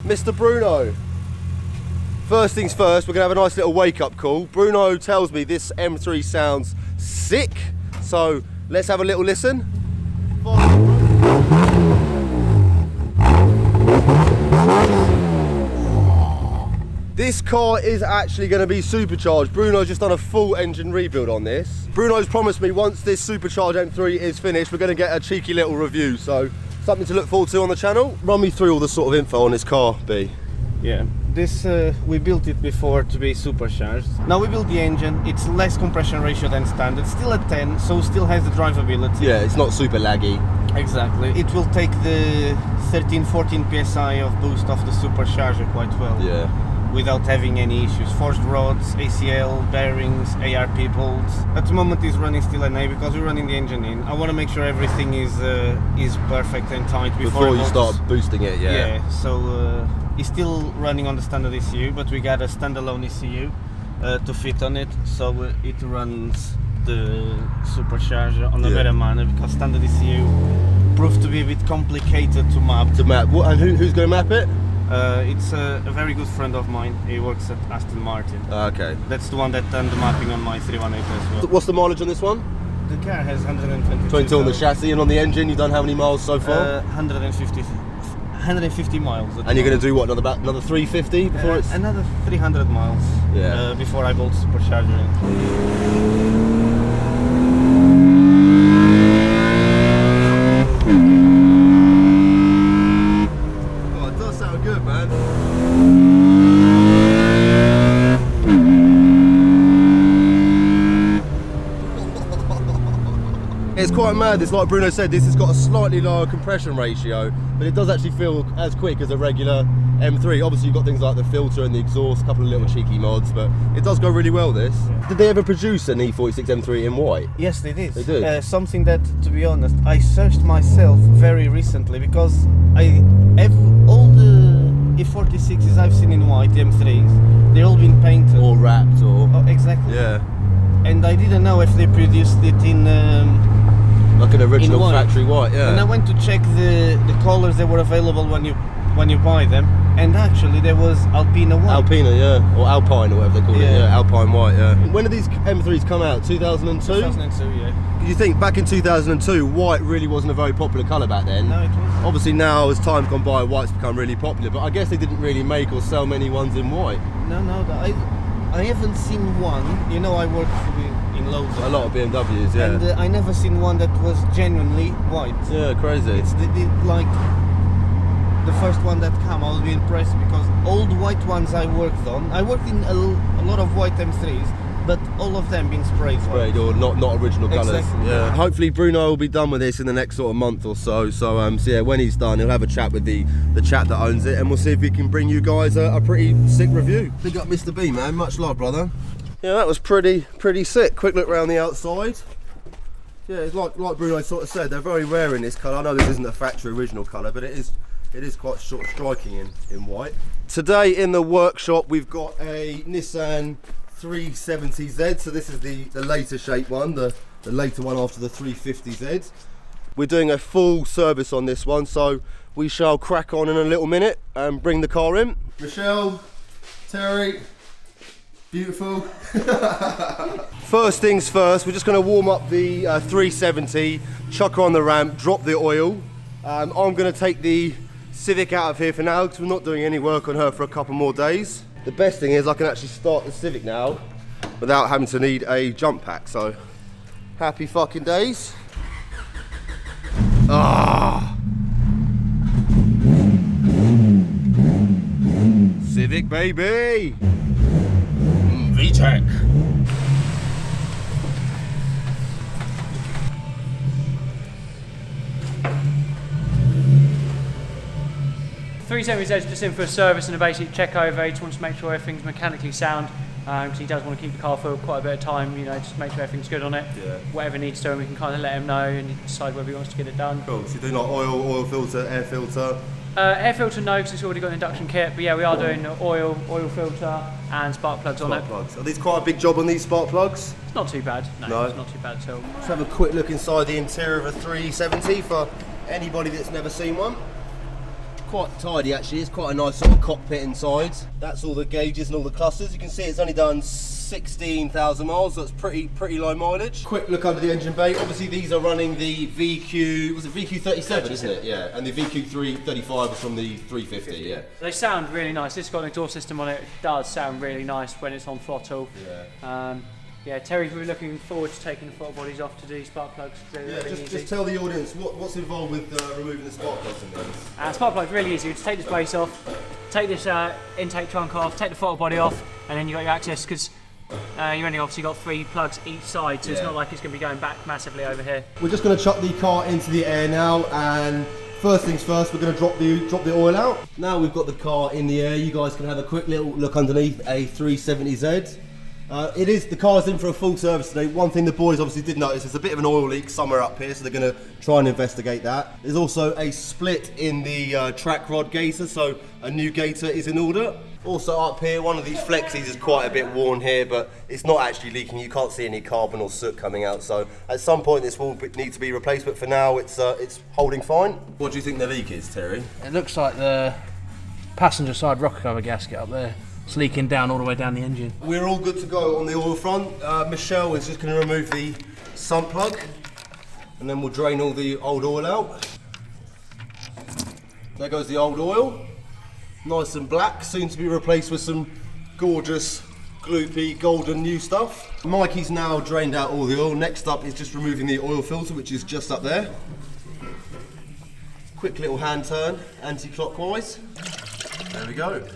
Mr. Bruno. First things first, we're gonna have a nice little wake-up call. Bruno tells me this M3 sounds sick, so let's have a little listen. This car is actually going to be supercharged. Bruno's just done a full engine rebuild on this. Bruno's promised me once this supercharged M3 is finished, we're going to get a cheeky little review. So something to look forward to on the channel. Run me through all the sort of info on this car, B. Yeah, this we built it before to be supercharged. Now we built the engine. It's less compression ratio than standard. Still at 10, so still has the drivability. Yeah, it's not super laggy. Exactly. It will take the 13-14 psi of boost off the supercharger quite well. Yeah. Without having any issues. Forged rods, ACL, bearings, ARP bolts. At the moment it's running still NA because we're running the engine in. I want to make sure everything is perfect and tight before you start boosting it, yeah. Yeah, so it's still running on the standard ECU, but we got a standalone ECU to fit on it, so it runs the supercharger on a better manner because standard ECU proved to be a bit complicated to map. What, and who's going to map it? It's a very good friend of mine. He works at Aston Martin. Okay. That's the one that done the mapping on my 318 as well. What's the mileage on this one? The car has 122. 22 on the chassis, and on the engine, you've done how many miles so far? 150 miles. And you're going to do what, another 350 before it's... Another 300 miles before I bolt supercharger in. Good, man. It's quite mad. It's like Bruno said, this has got a slightly lower compression ratio, but it does actually feel as quick as a regular M3. Obviously you've got things like the filter and the exhaust, a couple of little cheeky mods, but it does go really well, this. Yeah. Did they ever produce an E46 M3 in white? Yes, they did. They did? Something that, to be honest, I searched myself very recently because I have all the E46s I've seen in white, the M3s, they've all been painted. Or wrapped, or... Oh, exactly. Yeah. And I didn't know if they produced it in... like an original factory white, yeah. And I went to check the colours that were available when you buy them, and actually there was Alpina white. Alpina, yeah, or Alpine, or whatever they call it, yeah, Alpine white, yeah. When did these M3s come out? 2002? 2002, yeah. Did you think back in 2002, white really wasn't a very popular colour back then? No, it wasn't. Obviously now, as time gone by, white's become really popular, but I guess they didn't really make or sell many ones in white. No, I haven't seen one. You know, I work in Lozzy. A lot of BMWs, yeah. And I never seen one that was genuinely white. Yeah, crazy. It's like the first one that came. I'll be impressed because all the white ones I worked on, I worked in a lot of white M3s, but all of them been sprayed white. Or not original colours. Exactly. Yeah. Hopefully Bruno will be done with this in the next sort of month or so. So yeah, when he's done, he'll have a chat with the chap that owns it, and we'll see if we can bring you guys a pretty sick review. Big up Mr. B, man. Much love, brother. Yeah, that was pretty sick. Quick look around the outside. Yeah, it's like Bruno sort of said, they're very rare in this colour. I know this isn't a factory original colour, but it is quite sort of striking in white. Today in the workshop we've got a Nissan 370Z, so this is the later shape one, the later one after the 350Z. We're doing a full service on this one, so we shall crack on in a little minute and bring the car in. Michelle, Terry, beautiful. First things first, we're just going to warm up the 370, chuck her on the ramp, drop the oil. I'm going to take the Civic out of here for now because we're not doing any work on her for a couple more days. The best thing is I can actually start the Civic now without having to need a jump pack, so happy fucking days. Ah, Civic baby, VTEC. .370Z's just in for a service and a basic check over. He just wants to make sure everything's mechanically sound because he does want to keep the car for quite a bit of time, you know, just make sure everything's good on it. Yeah. Whatever needs to, and we can kind of let him know and decide whether he wants to get it done. Cool, so you do like oil filter, air filter? Air filter no, because it's already got an induction kit, but yeah, we are doing oil filter and spark plugs on it. Spark plugs. Are these quite a big job on these spark plugs? It's not too bad, no. It's not too bad at all. Let's have a quick look inside the interior of a 370 for anybody that's never seen one. quite tidy actually. It's quite a nice sort of cockpit inside. That's all the gauges and all the clusters. You can see it's only done 16,000 miles, so it's pretty low mileage. Quick look under the engine bay. Obviously these are running the VQ, was it VQ37, isn't it? Yeah, and the VQ35 was from the 350, yeah. They sound really nice. This has got an exhaust system on it. It does sound really nice when it's on throttle. Yeah. Yeah, Terry's really looking forward to taking the throttle bodies off to do spark plugs. Yeah, just tell the audience what's involved with removing the spark plugs in these. Spark plug's really easy. You just take this base off, take this intake trunk off, take the throttle body off, and then you got your access, because you only obviously got 3 plugs each side, so it's not like it's going to be going back massively over here. We're just going to chuck the car into the air now, and first things first, we're going to drop the oil out. Now we've got the car in the air, you guys can have a quick little look underneath a 370Z. The car's in for a full service today. One thing the boys obviously did notice is a bit of an oil leak somewhere up here, so they're going to try and investigate that. There's also a split in the track rod gaiter, so a new gaiter is in order. Also up here, one of these flexies is quite a bit worn here, but it's not actually leaking. You can't see any carbon or soot coming out, so at some point this will need to be replaced, but for now it's holding fine. What do you think the leak is, Terry? It looks like the passenger side rocker cover gasket up there. It's leaking down all the way down the engine. We're all good to go on the oil front. Michelle is just going to remove the sump plug, and then we'll drain all the old oil out. There goes the old oil. Nice and black, soon to be replaced with some gorgeous, gloopy, golden new stuff. Mikey's now drained out all the oil. Next up is just removing the oil filter, which is just up there. Quick little hand turn, anti-clockwise. There we go.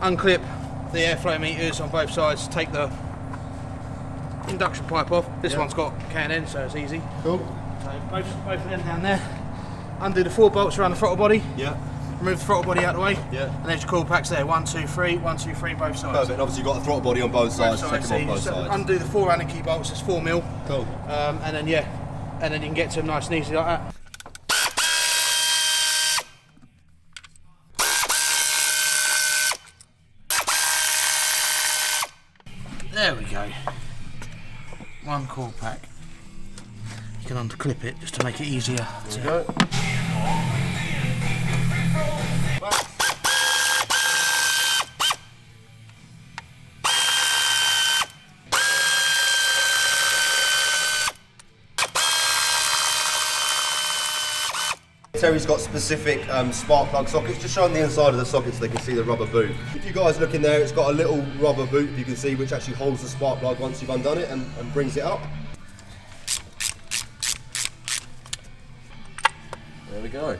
Unclip the airflow meters on both sides, take the induction pipe off. This one's got can end, so it's easy. Cool. So both of them down there. Undo the 4 bolts around the throttle body. Yeah. Remove the throttle body out of the way. Yeah. And there's your coil packs there. 1, 2, 3, 1, 2, 3, both sides. Perfect. And obviously you've got the throttle body on both sides. So Check them on both sides. undo the 4 Allen key bolts. It's 4mm. Cool. And then and then you can get to them nice and easy like that. There we go. 1 coil pack. You can unclip it just to make it easier. There we go. Terry's got specific spark plug sockets. Just show them the inside of the socket so they can see the rubber boot. If you guys look in there, it's got a little rubber boot you can see, which actually holds the spark plug once you've undone it and brings it up. There we go.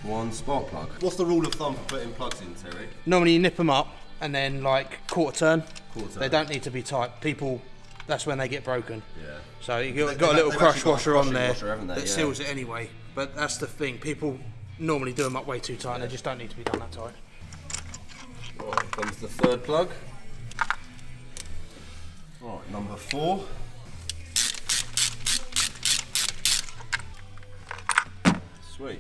1 spark plug. What's the rule of thumb for putting plugs in, Terry? Normally you nip them up and then like quarter turn. Quarter turn. They don't need to be tight. People, that's when they get broken. Yeah. So you've got a little crush washer on there that that seals it anyway. But that's the thing, people normally do them up way too tight and they just don't need to be done that tight. Right, comes the 3rd plug. Right, number 4. Sweet.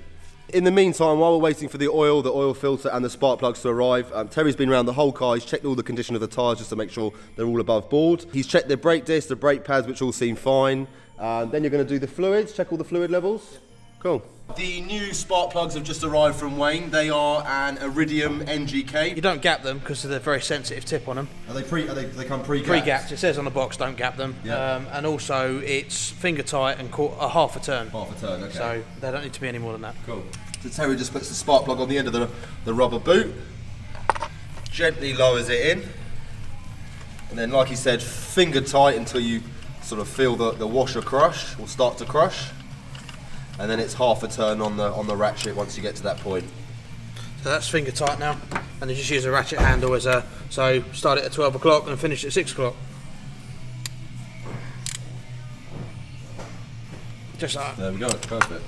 In the meantime, while we're waiting for the oil filter and the spark plugs to arrive, Terry's been around the whole car. He's checked all the condition of the tyres just to make sure they're all above board. He's checked the brake discs, the brake pads, which all seem fine. Then you're going to do the fluids, check all the fluid levels. Cool. The new spark plugs have just arrived from Wayne. They are an Iridium NGK. You don't gap them because of the very sensitive tip on them. They come pre-gapped? Pre-gapped, it says on the box don't gap them. Yeah. And also it's finger tight and half a turn. Half a turn, okay. So they don't need to be any more than that. Cool. So Terry just puts the spark plug on the end of the rubber boot, gently lowers it in, and then like he said, finger tight until you sort of feel the washer crush, or start to crush. And then it's half a turn on the ratchet once you get to that point. So that's finger tight now, and you just use a ratchet handle as a, so start it at 12 o'clock and finish at 6 o'clock. Just like that. There we go, perfect.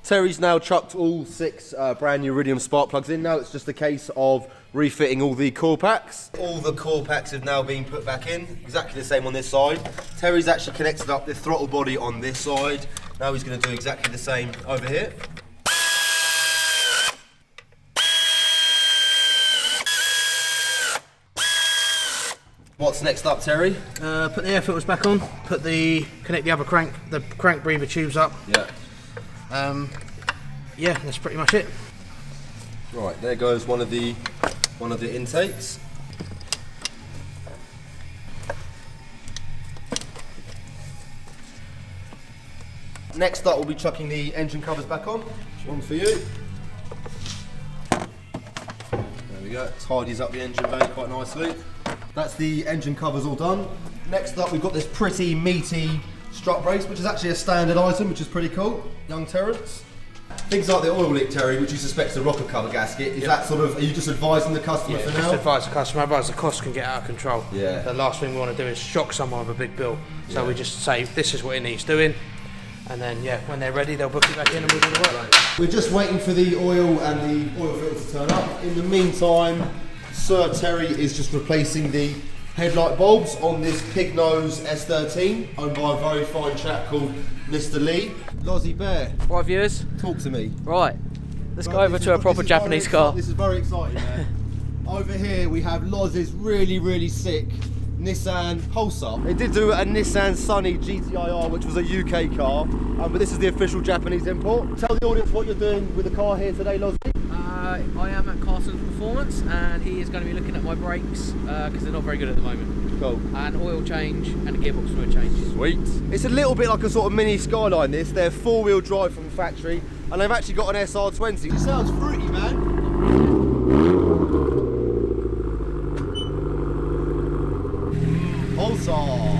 Terry's now chucked all 6 brand new Iridium spark plugs in. Now it's just a case of refitting all the core packs. All the core packs have now been put back in, exactly the same on this side. Terry's actually connected up the throttle body on this side. Now he's going to do exactly the same over here. What's next up, Terry? Put the air filters back on. Connect the other crank breather tubes up. Yeah. Yeah, that's pretty much it. Right, there goes one of the intakes. Next up, we'll be chucking the engine covers back on. One for you. There we go. Tidies up the engine bay quite nicely. That's the engine covers all done. Next up, we've got this pretty meaty strut brace, which is actually a standard item, which is pretty cool. Young Terrence. Things like the oil leak, Terry, which you suspect is a rocker cover gasket. Is that sort of, are you just advising the customer for now? Just advise the customer, otherwise the cost can get out of control. Yeah. The last thing we want to do is shock someone with a big bill. So we just say, this is what it needs doing. And then, yeah, when they're ready, they'll book it back in and we'll do the work. We're just waiting for the oil and the oil filter to turn up. In the meantime, Sir Terry is just replacing the headlight bulbs on this pig nose S13, owned by a very fine chap called Mr. Lee. Lozzy Bear, Right, viewers? talk to me. Right, let's go over to a proper Japanese car. This is very exciting, man. Over here we have Lozzy's really sick Nissan Pulsar. They did do a Nissan Sunny Gti-R, which was a UK car, but this is the official Japanese import. Tell the audience what you're doing with the car here today, Lozzy. I am at Carson's Performance, and he is going to be looking at my brakes because they're not very good at the moment. Cool. And oil change and a gearbox fluid change. Sweet. It's a little bit like a sort of mini Skyline this. They're four-wheel drive from the factory, and they've actually got an SR20. It sounds fruity, man. Pulsar.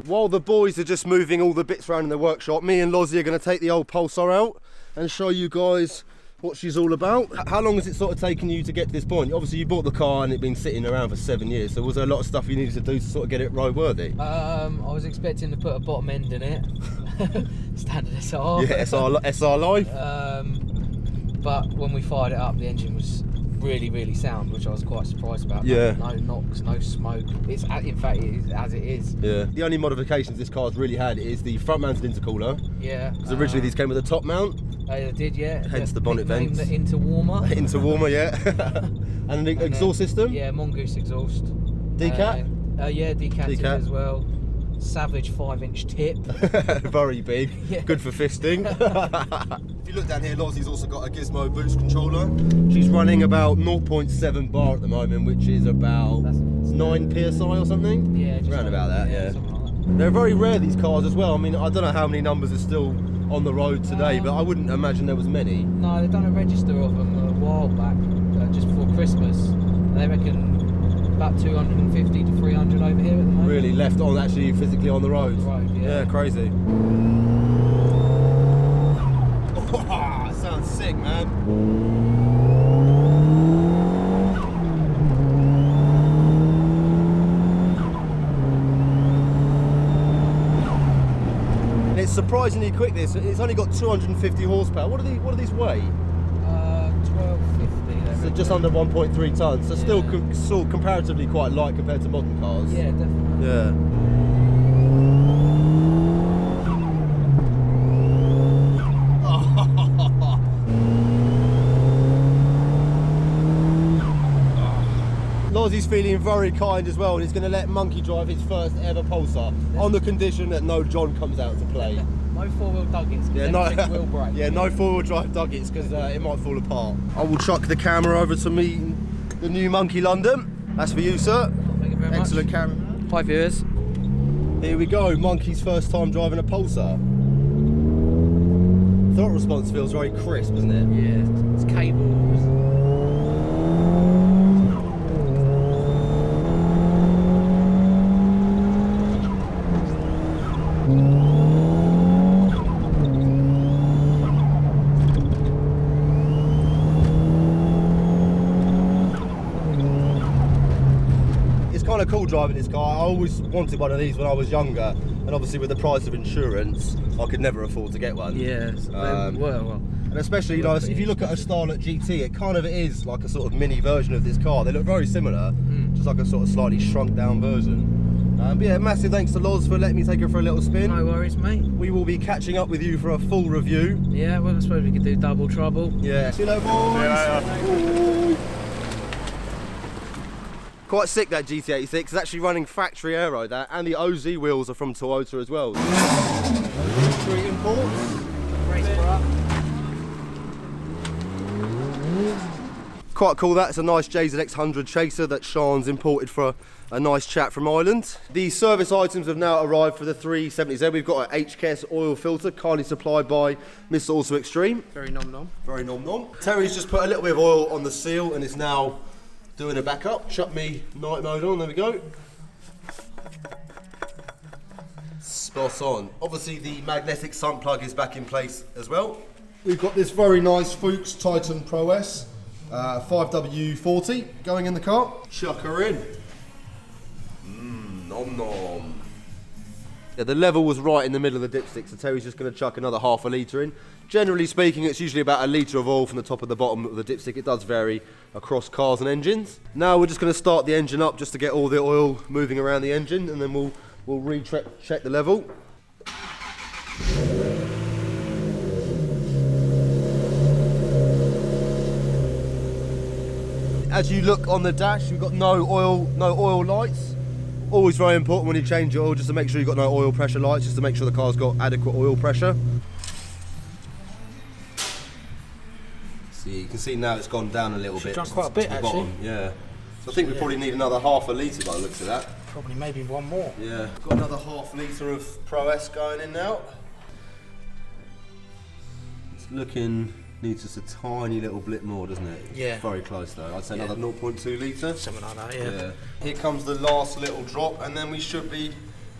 While the boys are just moving all the bits around in the workshop, me and Lozzy are going to take the old Pulsar out and show you guys what she's all about. How long has it sort of taken you to get to this point? Obviously you bought the car and it's been sitting around for 7 years, so was there a lot of stuff you needed to do to sort of get it roadworthy? I was expecting to put a bottom end in it, standard SR. Yeah, SR Life. But when we fired it up, the engine was really sound, which I was quite surprised about. Yeah. No knocks, no smoke. It's in fact it is as it is. Yeah. The only modifications this car's really had is the front-mounted intercooler. Yeah. Because originally these came with a top mount. They did, yeah. Hence the bonnet vents. The interwarmer. Interwarmer, yeah. And an exhaust system. Yeah, Mongoose exhaust. Decat. Yeah, decanted Decat. as well. Savage 5-inch tip. Very big. Yeah. Good for fisting. If you look down here, Lozzy's also got a Gizmo boost controller. She's running about 0.7 bar at the moment, which is about 9 psi or something. Yeah, just around about that. Yeah. something like that. They're very rare, these cars as well. I mean, I don't know how many numbers are still on the road today, but I wouldn't imagine there was many. No, they've done a register of them a while back, just before Christmas. They reckon about 250 to 300 over here at the moment. Really left on, actually physically on the road. Yeah. Crazy. That sounds sick, man. And it's surprisingly quick. This it's only got 250 horsepower. What do these weigh? 1250. So just under 1.3 tons. So still comparatively quite light compared to modern cars. Yeah, definitely. Yeah. Lozzy's feeling very kind as well, and he's going to let Monkey drive his first ever Pulsar on the condition that no John comes out to play. No four-wheel duggets, Yeah, because will break. yeah, no four-wheel drive duggets because it might fall apart. I will chuck the camera over to meet the new Monkey London. That's for you, sir. Thank you very much. Excellent cameraman. Hi, viewers. Here we go, Monkey's first time driving a Pulsar. Throttle response feels very crisp, doesn't it? Yeah, it's cables. Kind of cool driving this car. I always wanted one of these when I was younger, and obviously with the price of insurance I could never afford to get one. Yes, well. And especially, you know, if you look at a Starlet GT, it kind of is like a sort of mini version of this car. They look very similar, just like a sort of slightly shrunk down version. But yeah, massive thanks to Loz for letting me take her for a little spin. No worries, mate. We will be catching up with you for a full review. Yeah, well, I suppose we could do double trouble. Yeah. See you later, boys. Quite sick, that GT86. It's actually running factory aero, that, and the OZ wheels are from Toyota as well. Factory imports. Quite cool, that's a nice JZX100 chaser that Sean's imported for a nice chap from Ireland. The service items have now arrived for the 370Z. We've got an HKS oil filter, kindly supplied by Mr. Also Extreme. Very nom nom. Very nom nom. Terry's just put a little bit of oil on the seal and is now doing a backup. Chuck me night mode on, there we go. Spot on. Obviously the magnetic sun plug is back in place as well. We've got this very nice Fuchs Titan Pro S 5W40 going in the car. Chuck her in. Nom nom. Yeah, the level was right in the middle of the dipstick, so Terry's just going to chuck another half a litre in. Generally speaking, it's usually about a litre of oil from the top of the bottom of the dipstick. It does vary across cars and engines. Now we're just going to start the engine up just to get all the oil moving around the engine, and then we'll check the level. As you look on the dash, you've got no oil lights. Always very important when you change your oil, just to make sure you've got no oil pressure lights, just to make sure the car's got adequate oil pressure. See, you can see now it's gone down a little bit. Drunk quite a bit, actually. Bottom. Yeah. So I think we probably need another half a litre by the looks of that. Probably maybe one more. Yeah. Got another half litre of Pro S going in now. It's looking, needs just a tiny little blip more, doesn't it? Yeah. Very close though. I'd say another 0.2 litre. Something like that, yeah. Here comes the last little drop, and then we should be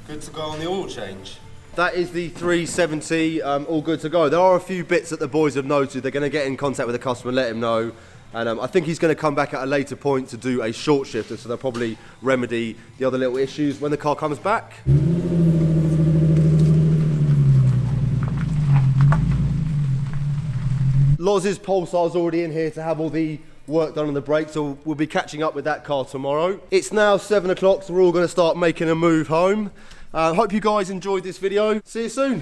good to go on the oil change. That is the 370, all good to go. There are a few bits that the boys have noted. They're going to get in contact with the customer and let him know. And I think he's going to come back at a later point to do a short shifter, so they'll probably remedy the other little issues when the car comes back. Lozzy's Pulsar's already in here to have all the work done on the brakes, so we'll be catching up with that car tomorrow. It's now 7 o'clock, so we're all going to start making a move home. Hope you guys enjoyed this video. See you soon.